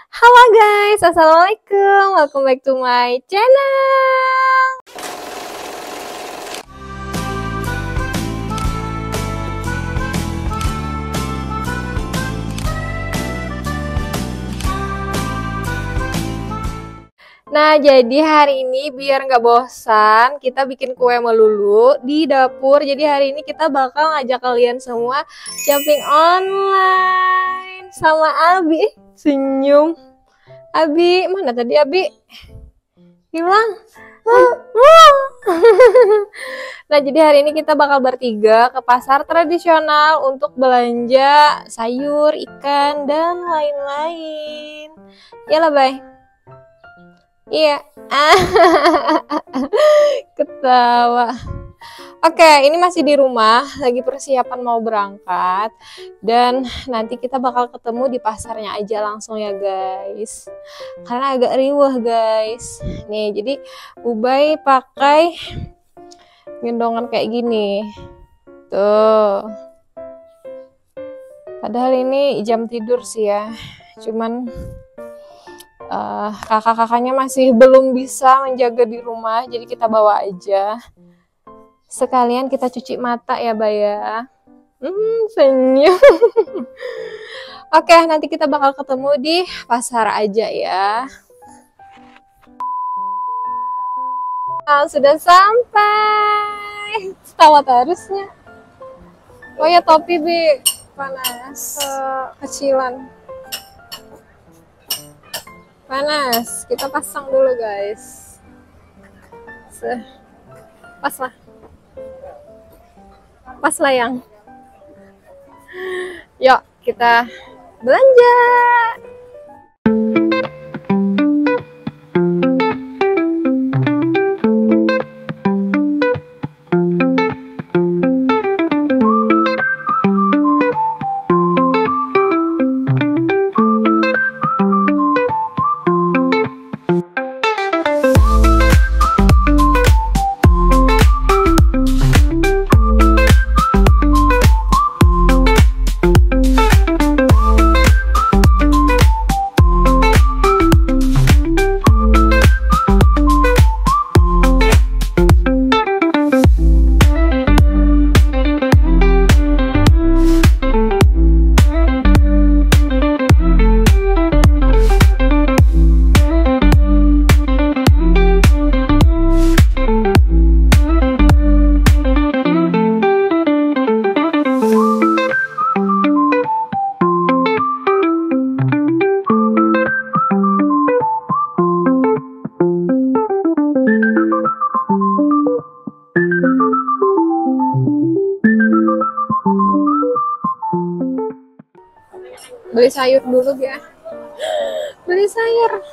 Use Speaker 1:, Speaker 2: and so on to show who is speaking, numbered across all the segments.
Speaker 1: Halo guys, assalamualaikum, welcome back to my channel. Nah, jadi hari ini biar nggak bosan, kita bikin kue melulu di dapur. Jadi hari ini kita bakal ngajak kalian semua shopping online sama Abi. Senyum. Abi, mana tadi Abi? Hilang. Nah, jadi hari ini kita bakal bertiga ke pasar tradisional untuk belanja sayur, ikan, dan lain-lain. Yalah, Bay. Iya. Ketawa. Oke, ini masih di rumah, lagi persiapan mau berangkat. Dan nanti kita bakal ketemu di pasarnya aja langsung ya guys. Karena agak riuh guys. Nih, jadi Ubay pakai gendongan kayak gini. Tuh. Padahal ini jam tidur sih ya. Cuman kakak-kakaknya masih belum bisa menjaga di rumah, jadi kita bawa aja. Sekalian kita cuci mata ya, Baya. Senyum. Oke, nanti kita bakal ketemu di pasar aja ya. Nah, sudah sampai. Tawa harusnya. Oh ya, topi Bi, panas. Kecilan. Panas, kita pasang dulu guys. Pas lah yang. Yuk kita belanja. Beli sayur dulu ya. Beli sayur.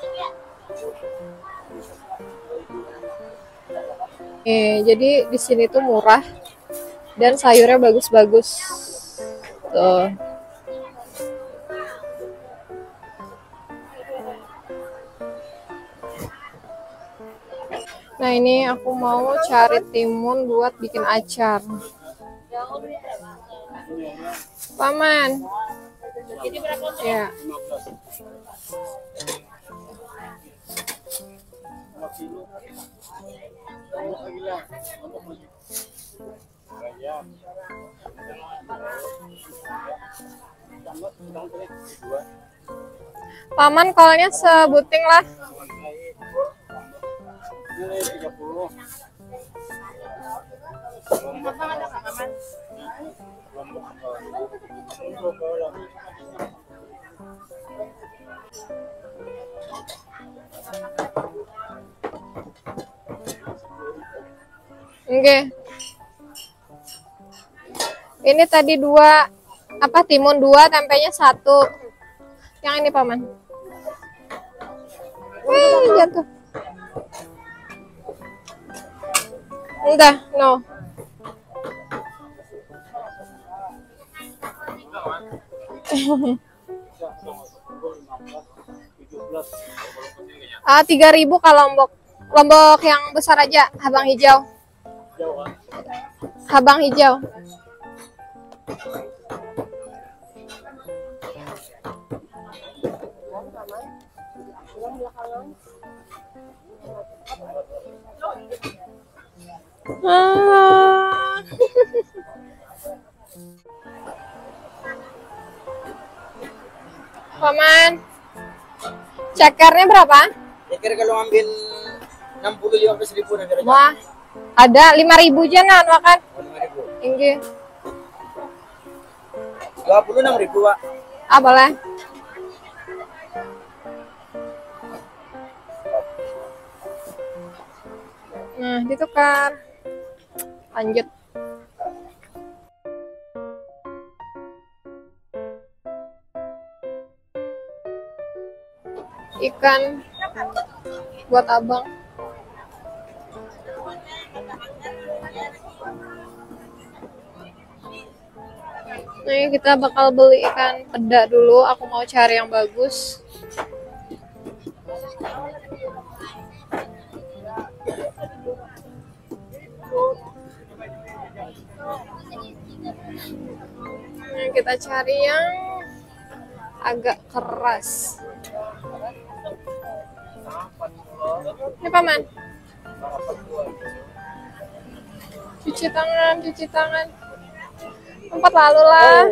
Speaker 1: Jadi di sini tuh murah dan sayurnya bagus-bagus. Tuh. Nah, ini aku mau cari timun buat bikin acar. Paman. Ya. Paman kolnya sebuting lah. Oke. Ini tadi dua, timun 2, tempenya 1. Yang ini paman. Jatuh. Udah, no. Ah, 3.000 kalau lombok yang besar aja, habang hijau. Habang hijau. Ah. Paman, cekernya berapa?
Speaker 2: Ceker kalau ngambil 60-15 ribu nanti aja.
Speaker 1: Wah, ada 5.000 aja nah makan.
Speaker 2: 5.000.
Speaker 1: Tinggi.
Speaker 2: 26.000 Pak.
Speaker 1: Ah boleh. Nah, ditukar. Lanjut. Ikan buat abang. Nah, kita bakal beli ikan peda dulu. Aku mau cari yang bagus. Nah, kita cari yang agak keras. Ini paman. Cuci tangan, cuci tangan. Tempat lalu lah.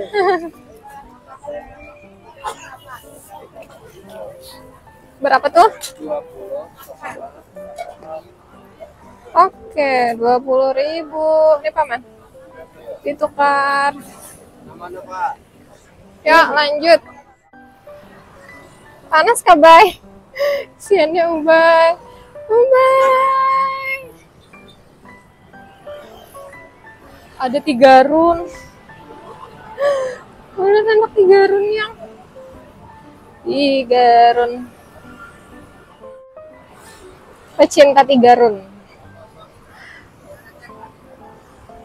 Speaker 1: Berapa tuh?
Speaker 2: 20.
Speaker 1: Oke, 20.000. Ini paman. Ditukar.
Speaker 2: Mana Pak?
Speaker 1: Ya, lanjut. Panas kah, Bay? Siannya Ubay. Ubay. Ada 3 run. Mana anak 3 run yang 3 run. Pecinta 3 run.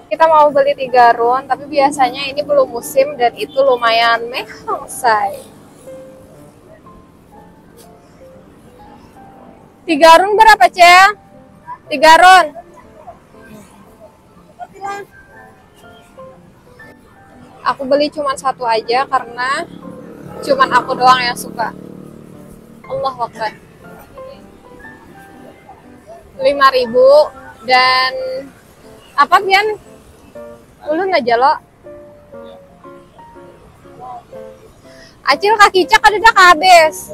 Speaker 1: Kita mau beli 3 run, tapi biasanya ini belum musim dan itu lumayan mehongsai. 3 run berapa, Cel? 3 run. Aku beli cuma 1 aja karena cuman aku doang yang suka. Allahu Akbar. 5.000 dan apa Bian? Ulun aja lo. Acil kaki cak ada dah habis.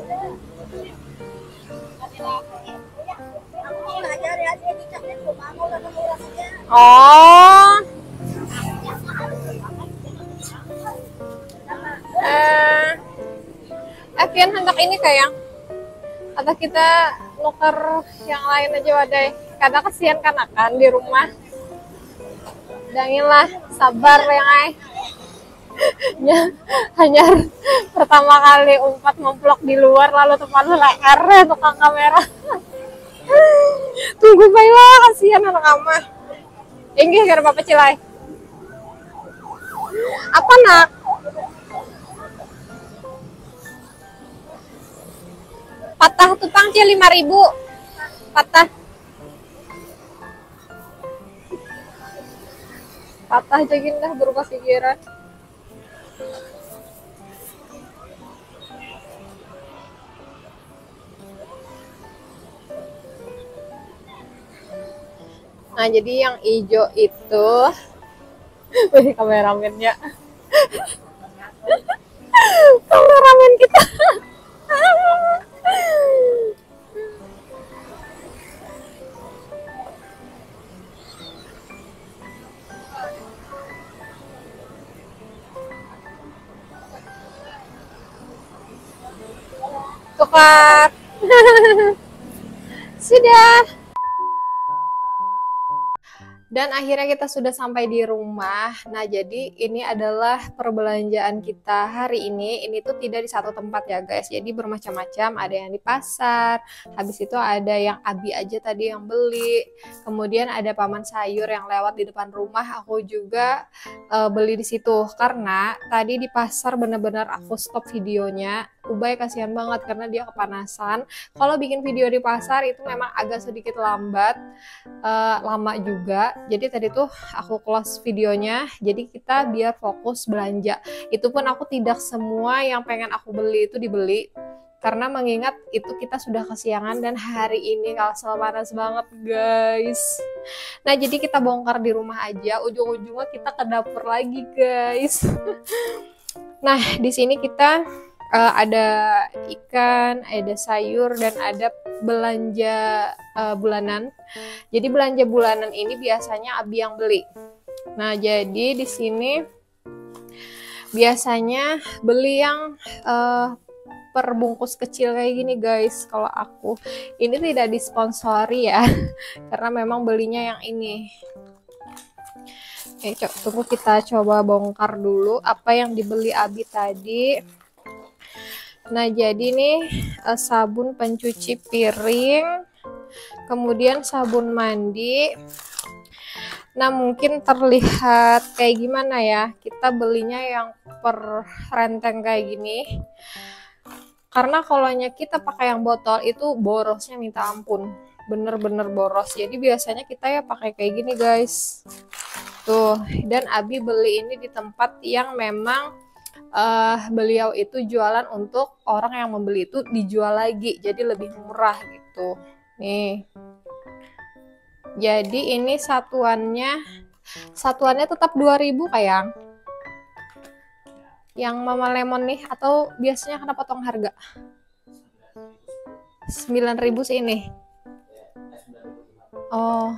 Speaker 1: Oh. Pian hendak ini kayak atau kita nuker yang lain aja wadai karena kesian kan akan di rumah. Dangilah sabar yang ay. Hanya pertama kali umpat memplok di luar lalu tepat lu leher tukang kamera. Tunggu baiklah kasihan anak ama. Inggih kira bapak cilai. Apa nak? Patah tutang cia 5.000. Patah. Patah jagin dah berubah pikiran. Nah, jadi yang hijau itu kameramennya. Kameramen kita. Tukar. Sudah. Dan akhirnya kita sudah sampai di rumah. Nah, jadi ini adalah perbelanjaan kita hari ini. Ini tuh tidak di satu tempat ya guys. Jadi bermacam-macam. Ada yang di pasar. Habis itu ada yang Abi aja tadi yang beli. Kemudian ada paman sayur yang lewat di depan rumah. Aku juga beli di situ. Karena tadi di pasar bener-bener aku stop videonya. Ubay kasihan banget karena dia kepanasan. Kalau bikin video di pasar itu memang agak sedikit lambat, lama juga. Jadi tadi tuh aku close videonya. Jadi kita biar fokus belanja. Itu pun aku tidak semua yang pengen aku beli itu dibeli. karena mengingat itu kita sudah kesiangan dan hari ini Kalsel panas banget guys. Nah jadi kita bongkar di rumah aja, ujung-ujungnya kita ke dapur lagi guys. Nah di sini kita ada ikan, ada sayur, dan ada belanja bulanan. Jadi belanja bulanan ini biasanya Abi yang beli. Nah jadi di sini biasanya beli yang per bungkus kecil kayak gini guys. Kalau aku ini tidak disponsori ya karena memang belinya yang ini. Oke, tunggu kita coba bongkar dulu apa yang dibeli Abi tadi. Nah jadi nih sabun pencuci piring, kemudian sabun mandi. Nah mungkin terlihat kayak gimana ya, kita belinya yang per renteng kayak gini. Karena kalau kita pakai yang botol itu borosnya minta ampun, bener-bener boros. Jadi biasanya kita ya pakai kayak gini guys. Tuh, dan Abi beli ini di tempat yang memang beliau itu jualan untuk orang yang membeli itu dijual lagi, jadi lebih murah gitu. Nih. Jadi ini satuannya tetap 2.000 kayang. Yang Mama Lemon nih, atau biasanya kena potong harga? 9.000 sih ini. Oh.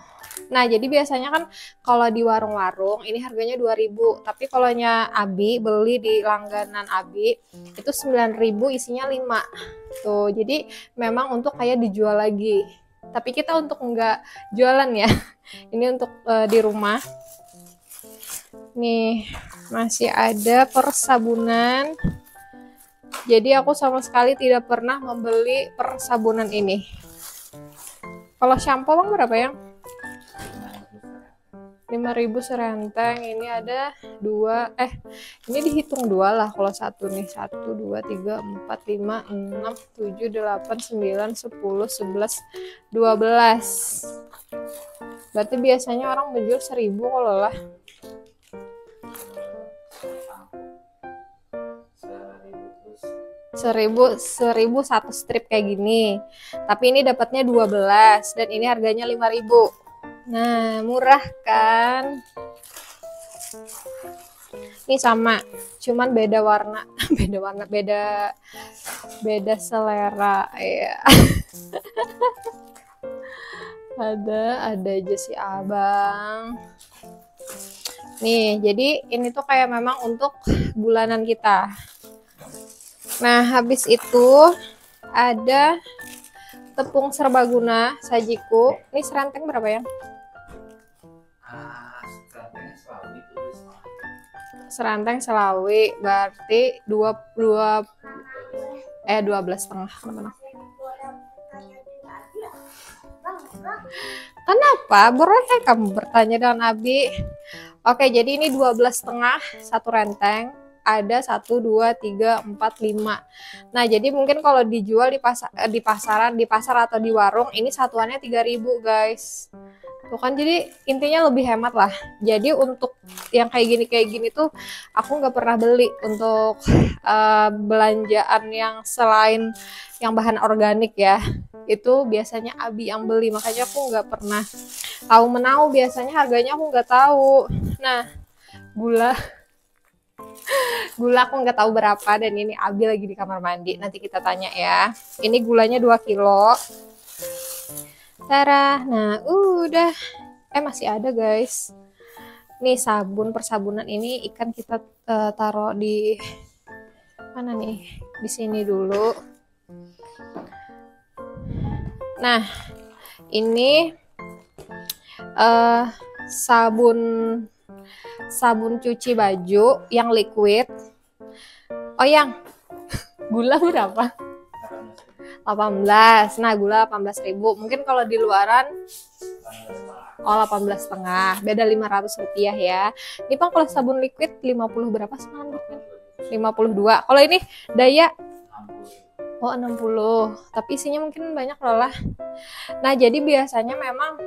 Speaker 1: Nah, jadi biasanya kan kalau di warung-warung ini harganya 2.000, tapi kalau Abi beli di langganan Abi itu 9.000 isinya 5. Tuh, jadi memang untuk kayak dijual lagi. Tapi kita untuk enggak jualan ya. Ini untuk di rumah. Nih, masih ada persabunan. Jadi aku sama sekali tidak pernah membeli persabunan ini. Kalau shampoo bang berapa ya? 5.000 serenteng. Ini ada 2, ini dihitung 2 lah kalau satu nih. 1, 2, 3, 4, 5, 6, 7, 8, 9, 10, 11, 12. Berarti biasanya orang menjual 1.000 kalau lah. 1.000 satu strip kayak gini. Tapi ini dapatnya 12 dan ini harganya 5.000. Nah, murah kan? Ini sama, cuman beda warna, beda selera ya. ada aja si abang. Nih, jadi ini tuh kayak memang untuk bulanan kita. Nah, habis itu ada tepung serbaguna sajiku. Ini serenteng berapa ya? Seranteng Selawi berarti 12,5. Kenapa? Boleh kamu bertanya dengan Abi? Oke, jadi ini 12,5 satu renteng. Ada 1, 2, 3, 4, 5. Nah, jadi mungkin kalau dijual di pasar atau di warung ini satuannya 3.000 guys. Tuh kan, jadi intinya lebih hemat lah. Jadi untuk yang kayak gini tuh aku nggak pernah beli untuk belanjaan yang selain yang bahan organik ya. Itu biasanya Abi yang beli, makanya aku nggak pernah tahu menau. Biasanya harganya aku nggak tahu. Nah, gula aku nggak tahu berapa, dan ini Abi lagi di kamar mandi. Nanti kita tanya ya. Ini gulanya 2 kilo. Tara, nah udah. Masih ada guys. Nih sabun, persabunan ini ikan kita taruh di mana nih? Di sini dulu. Nah, ini sabun cuci baju yang liquid. Oh, yang gula berapa? 18. Nah, gula 18.000. Mungkin kalau di luaran 18,5. Beda 500 rupiah ya. Ini Bang kalau sabun liquid 50 berapa semalam? 52. Kalau ini daya 60. Tapi isinya mungkin banyak loh lah. Nah, jadi biasanya memang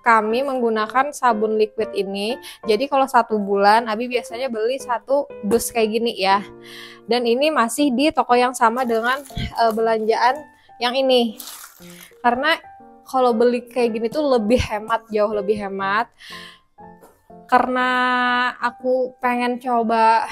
Speaker 1: kami menggunakan sabun liquid ini. Jadi kalau 1 bulan Abi biasanya beli 1 dus kayak gini ya. Dan ini masih di toko yang sama dengan belanjaan yang ini. Karena kalau beli kayak gini tuh lebih hemat, jauh lebih hemat. Karena aku pengen coba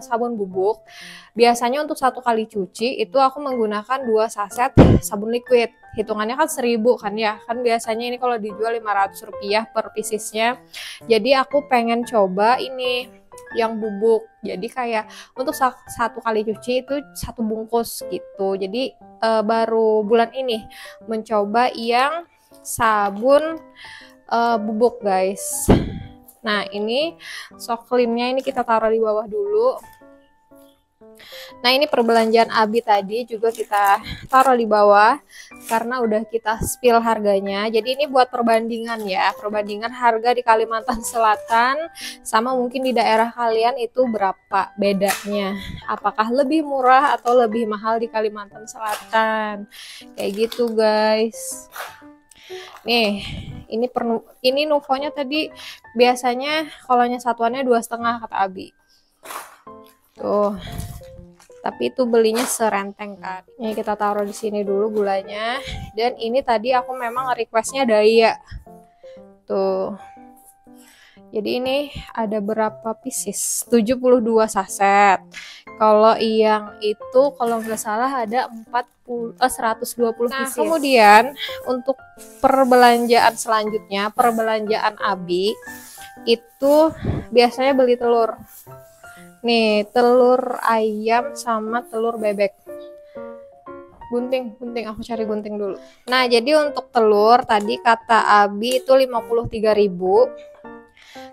Speaker 1: sabun bubuk, biasanya untuk 1 kali cuci itu aku menggunakan 2 saset sabun liquid. Hitungannya kan 1.000 kan ya, kan biasanya ini kalau dijual Rp500 per piecesnya. Jadi aku pengen coba ini yang bubuk, jadi kayak untuk 1 kali cuci itu 1 bungkus gitu. Jadi baru bulan ini mencoba yang sabun bubuk guys. Nah ini soft cleannya ini kita taruh di bawah dulu. Nah ini perbelanjaan Abi tadi juga kita taruh di bawah karena udah kita spill harganya. Jadi ini buat perbandingan ya, perbandingan harga di Kalimantan Selatan sama mungkin di daerah kalian itu berapa bedanya. Apakah lebih murah atau lebih mahal di Kalimantan Selatan. Kayak gitu guys. Nih, ini Nuvonya tadi biasanya kalau satuannya 2,5 kata Abi. Tuh. Tapi itu belinya serenteng kan. Ini kita taruh di sini dulu gulanya. Dan ini tadi aku memang requestnya Daya. Tuh. Jadi ini ada berapa pieces? 72 saset. Kalau yang itu kalau nggak salah ada 120 pieces. Nah, kemudian untuk perbelanjaan selanjutnya, perbelanjaan Abi itu biasanya beli telur. Nih, telur ayam sama telur bebek. Gunting, aku cari gunting dulu. Nah, jadi untuk telur tadi kata Abi itu 53.000.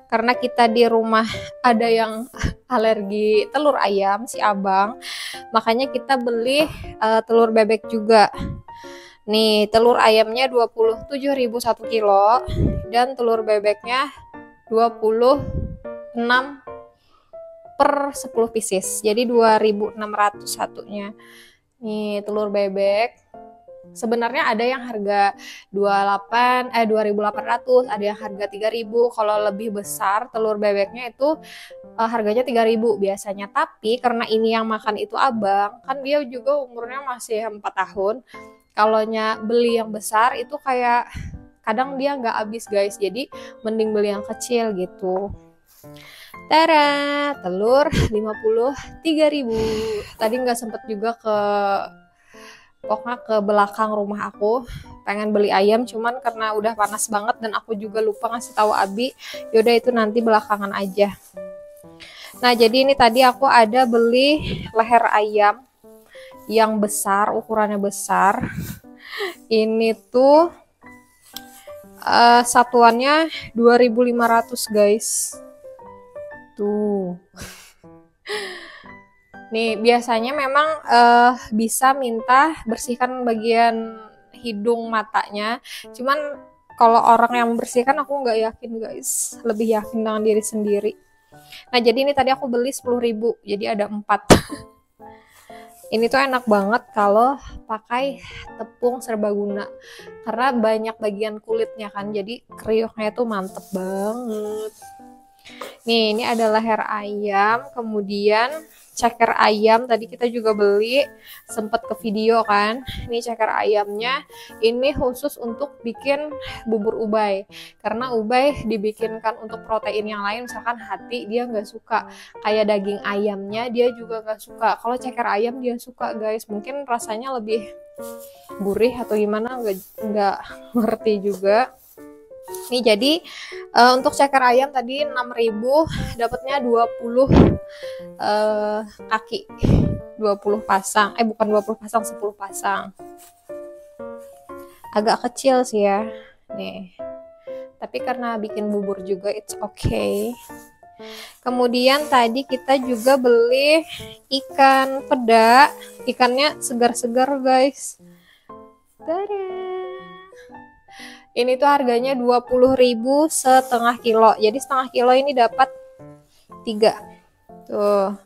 Speaker 1: Karena kita di rumah ada yang alergi telur ayam, si abang, makanya kita beli telur bebek juga. Nih, telur ayamnya 27.000 1 kilo dan telur bebeknya 26 per 10 pieces. Jadi 2.600 satunya. Nih, telur bebek. Sebenarnya ada yang harga 2.800, ada yang harga 3.000. Kalau lebih besar telur bebeknya itu harganya 3.000 biasanya. Tapi karena ini yang makan itu abang, kan dia juga umurnya masih 4 tahun. Kalau beli yang besar itu kayak kadang dia nggak habis guys. Jadi mending beli yang kecil gitu. Tara, telur 53.000. Tadi nggak sempet juga pokoknya ke belakang rumah aku pengen beli ayam, cuman karena udah panas banget dan aku juga lupa ngasih tahu Abi, yaudah itu nanti belakangan aja. Nah jadi ini tadi aku ada beli leher ayam yang besar, ukurannya besar. Ini tuh satuannya 2.500 guys. Tuh. Nih biasanya memang bisa minta bersihkan bagian hidung matanya. Cuman kalau orang yang membersihkan aku nggak yakin guys. Lebih yakin dengan diri sendiri. Nah jadi ini tadi aku beli 10.000. Jadi ada 4. Ini tuh enak banget kalau pakai tepung serbaguna. Karena banyak bagian kulitnya kan. Jadi kriuknya tuh mantep banget. Nih ini ada leher ayam. Kemudian ceker ayam tadi kita juga beli, sempet ke video kan. Ini ceker ayamnya ini khusus untuk bikin bubur ubay, karena ubay dibikinkan untuk protein yang lain, misalkan hati dia nggak suka, kayak daging ayamnya dia juga nggak suka. Kalau ceker ayam dia suka guys, mungkin rasanya lebih gurih atau gimana, nggak ngerti juga. Nih jadi untuk ceker ayam tadi 6.000 dapatnya 20 kaki, 20 pasang, bukan 20 pasang, 10 pasang. Agak kecil sih ya. Nih. Tapi karena bikin bubur juga it's okay. Kemudian tadi kita juga beli ikan peda. Ikannya segar-segar guys. Tada. Ini tuh harganya 20.000 setengah kilo. Jadi setengah kilo ini dapat 3. Tuh.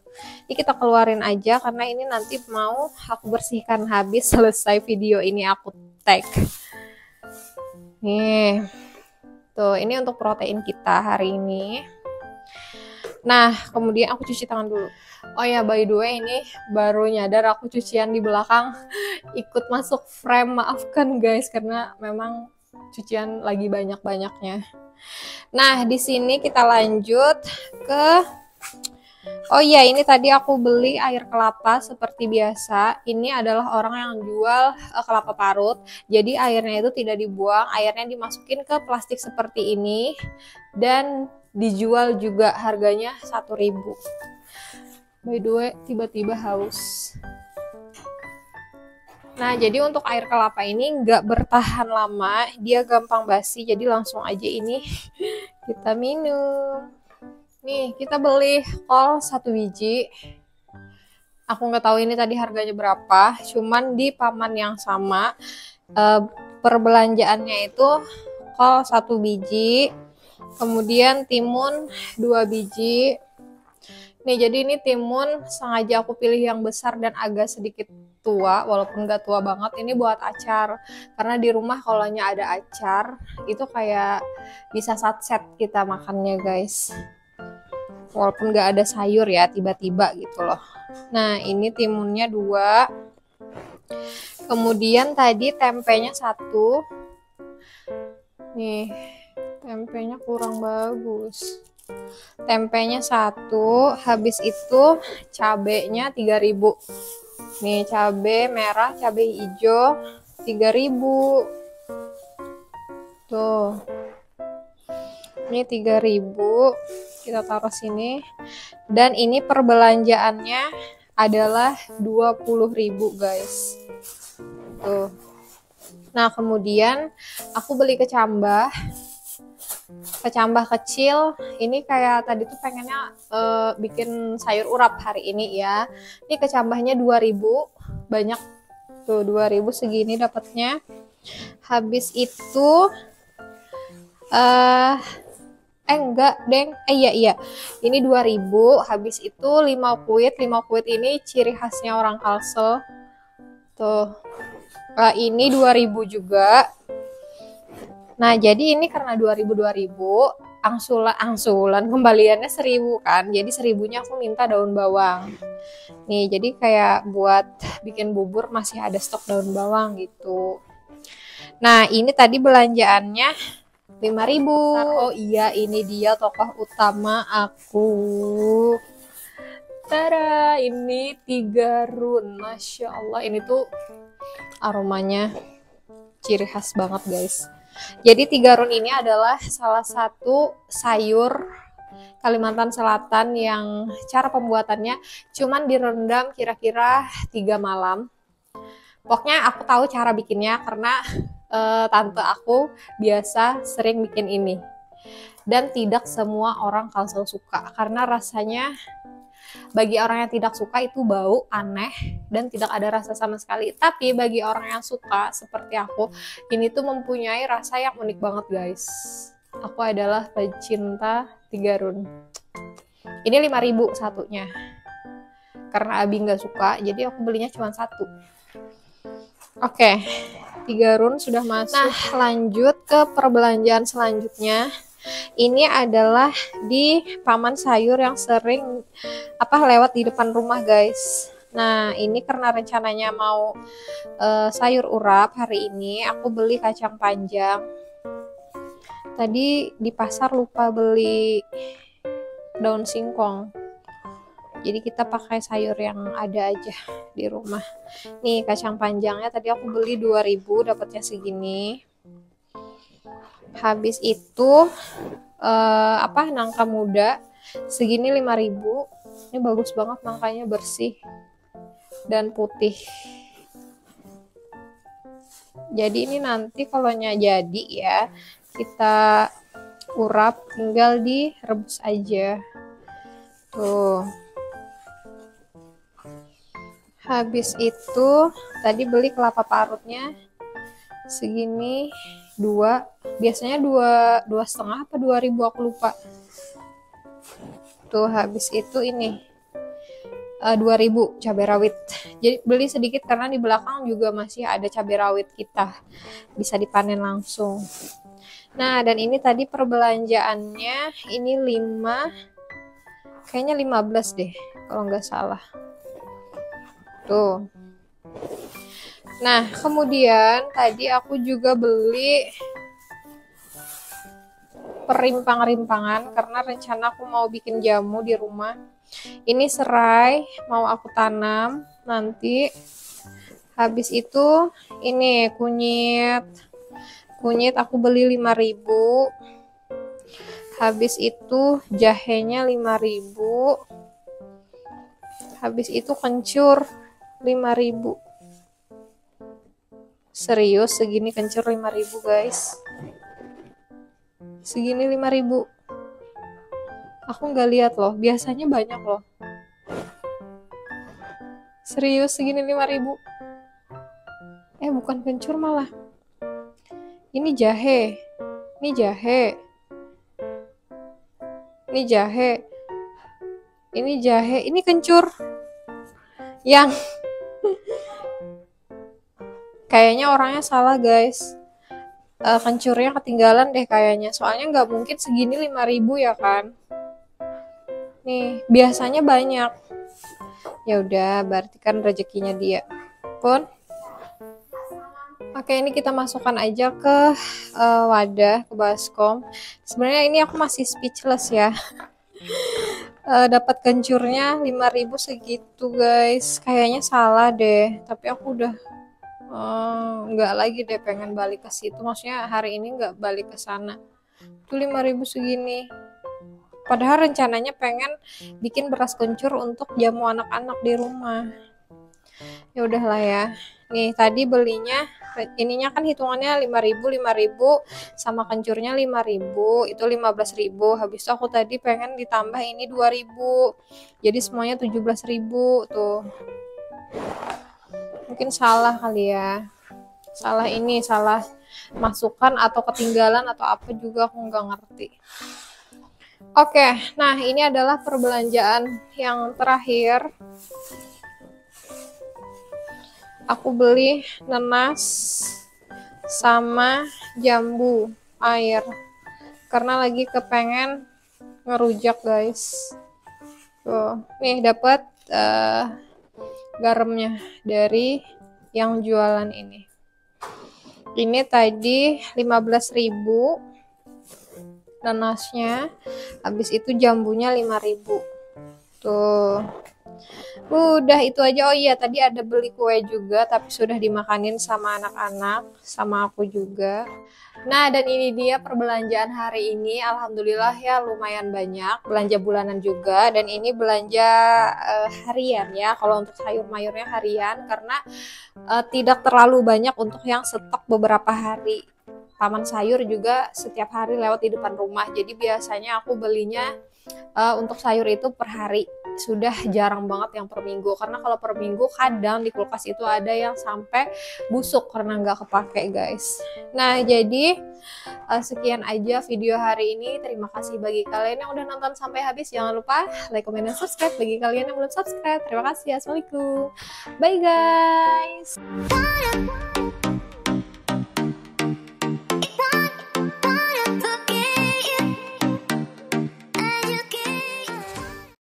Speaker 1: Ini kita keluarin aja karena ini nanti mau aku bersihkan habis selesai video ini aku tag. Nih. Tuh, ini untuk protein kita hari ini. Nah, kemudian aku cuci tangan dulu. Oh ya, by the way, ini baru nyadar aku cucian di belakang ikut masuk frame. Maafkan guys, karena memang cucian lagi banyak-banyaknya. Nah, di sini kita lanjut ke... Oh iya, ini tadi aku beli air kelapa seperti biasa. Ini adalah orang yang jual kelapa parut. Jadi airnya itu tidak dibuang, airnya dimasukin ke plastik seperti ini. Dan dijual juga, harganya 1.000. By the way, tiba-tiba haus. Nah, jadi untuk air kelapa ini nggak bertahan lama, dia gampang basi, jadi langsung aja ini kita minum. Nih, kita beli kol 1 biji. Aku nggak tahu ini tadi harganya berapa, cuman di paman yang sama, perbelanjaannya itu kol 1 biji, kemudian timun 2 biji. Nih, jadi ini timun sengaja aku pilih yang besar dan agak sedikit tua, walaupun nggak tua banget. Ini buat acar, karena di rumah kalau ada acar, itu kayak bisa satset kita makannya guys. Walaupun nggak ada sayur ya, tiba-tiba gitu loh. Nah, ini timunnya 2. Kemudian tadi tempenya 1. Nih, tempenya kurang bagus. Tempenya 1, habis itu cabenya 3.000. Nih, cabe merah, cabe hijau 3.000. Tuh. Ini 3.000. Kita taruh sini. Dan ini perbelanjaannya adalah 20.000 guys. Tuh. Nah, kemudian aku beli kecambah kecil. Ini kayak tadi tuh pengennya bikin sayur urap hari ini ya. Ini kecambahnya 2.000, banyak tuh, 2.000 segini dapatnya. Habis itu enggak deng, iya ini 2.000. Habis itu 5 kuit ini ciri khasnya orang Kalsel tuh. Ini 2.000 juga. Nah, jadi ini karena 2.000 angsulan kembaliannya 1.000 kan. Jadi 1.000-nya aku minta daun bawang. Nih, jadi kayak buat bikin bubur masih ada stok daun bawang gitu. Nah, ini tadi belanjaannya 5.000. Oh iya, ini dia tokoh utama aku. Tada, ini 3 run. Masya Allah, ini tuh aromanya ciri khas banget guys. Jadi 3 run ini adalah salah satu sayur Kalimantan Selatan yang cara pembuatannya cuman direndam kira-kira 3 malam. Pokoknya aku tahu cara bikinnya karena tante aku biasa sering bikin ini. Dan tidak semua orang Kalsel suka karena rasanya bagi orang yang tidak suka itu bau, aneh, dan tidak ada rasa sama sekali. Tapi bagi orang yang suka seperti aku, ini tuh mempunyai rasa yang unik banget guys. Aku adalah pecinta 3 run. Ini 5.000 satunya. Karena Abi nggak suka, jadi aku belinya cuma 1. Oke, 3 run sudah masuk. Nah, lanjut ke perbelanjaan selanjutnya. Ini adalah di paman sayur yang sering lewat di depan rumah guys. Nah, ini karena rencananya mau sayur urap hari ini, aku beli kacang panjang. Tadi di pasar lupa beli daun singkong. Jadi kita pakai sayur yang ada aja di rumah. Nih, kacang panjangnya tadi aku beli 2.000, dapatnya segini. Habis itu nangka muda segini 5.000. Ini bagus banget, nangkanya bersih dan putih. Jadi ini nanti kalau jadi ya kita urap, tinggal direbus aja tuh. Habis itu tadi beli kelapa parutnya segini 2, biasanya 2,5 apa 2.000 aku lupa tuh. Habis itu ini 2.000 cabai rawit. Jadi beli sedikit karena di belakang juga masih ada cabai rawit kita. Bisa dipanen langsung. Nah, dan ini tadi perbelanjaannya ini 5, kayaknya 15 deh kalau nggak salah. Tuh. Nah, kemudian tadi aku juga beli perimpang-rimpangan karena rencana aku mau bikin jamu di rumah. Ini serai mau aku tanam nanti. Habis itu ini kunyit. Kunyit aku beli 5.000. Habis itu jahenya 5.000. Habis itu kencur 5.000. Serius segini kencur 5.000 guys. Segini 5.000. Aku nggak lihat loh, biasanya banyak loh. Serius segini 5.000. Bukan kencur malah. Ini jahe. Ini jahe. Ini jahe. Ini jahe. Ini kencur. Yang kayaknya orangnya salah guys. Kencurnya ketinggalan deh kayaknya. Soalnya nggak mungkin segini 5.000 ya kan. Nih, biasanya banyak. Ya udah, berarti kan rezekinya dia. Pun. Oke, ini kita masukkan aja ke wadah, ke baskom. Sebenarnya ini aku masih speechless ya. Dapat kencurnya 5.000 segitu, guys. Kayaknya salah deh, tapi aku udah nggak lagi deh pengen balik ke situ. Maksudnya hari ini nggak balik ke sana. Tuh 5.000 segini. Padahal rencananya pengen bikin beras kencur untuk jamu anak-anak di rumah. Ya udahlah ya. Nih tadi belinya ininya kan hitungannya 5.000 sama kencurnya 5.000, itu 15.000. Habis itu aku tadi pengen ditambah ini 2.000. Jadi semuanya 17.000 tuh. Mungkin salah kali ya. Salah masukan atau ketinggalan atau apa juga aku nggak ngerti. Oke, nah ini adalah perbelanjaan yang terakhir. Aku beli nanas sama jambu air karena lagi kepengen ngerujak guys. Tuh, nih dapat garamnya dari yang jualan ini. Ini tadi 15.000 nanasnya, habis itu jambunya 5.000. Tuh. Udah itu aja. Oh iya, tadi ada beli kue juga tapi sudah dimakanin sama anak-anak, sama aku juga. Nah, dan ini dia perbelanjaan hari ini. Alhamdulillah ya lumayan banyak. Belanja bulanan juga, dan ini belanja harian ya. Kalau untuk sayur mayurnya harian karena tidak terlalu banyak untuk yang stok beberapa hari. Taman sayur juga setiap hari lewat di depan rumah. Jadi biasanya aku belinya untuk sayur itu per hari. Sudah jarang banget yang per minggu. Karena kalau per minggu kadang di kulkas itu ada yang sampai busuk karena nggak kepake guys. Nah jadi sekian aja video hari ini. Terima kasih bagi kalian yang udah nonton sampai habis. Jangan lupa like, comment, dan subscribe bagi kalian yang belum subscribe. Terima kasih. Assalamualaikum. Bye guys.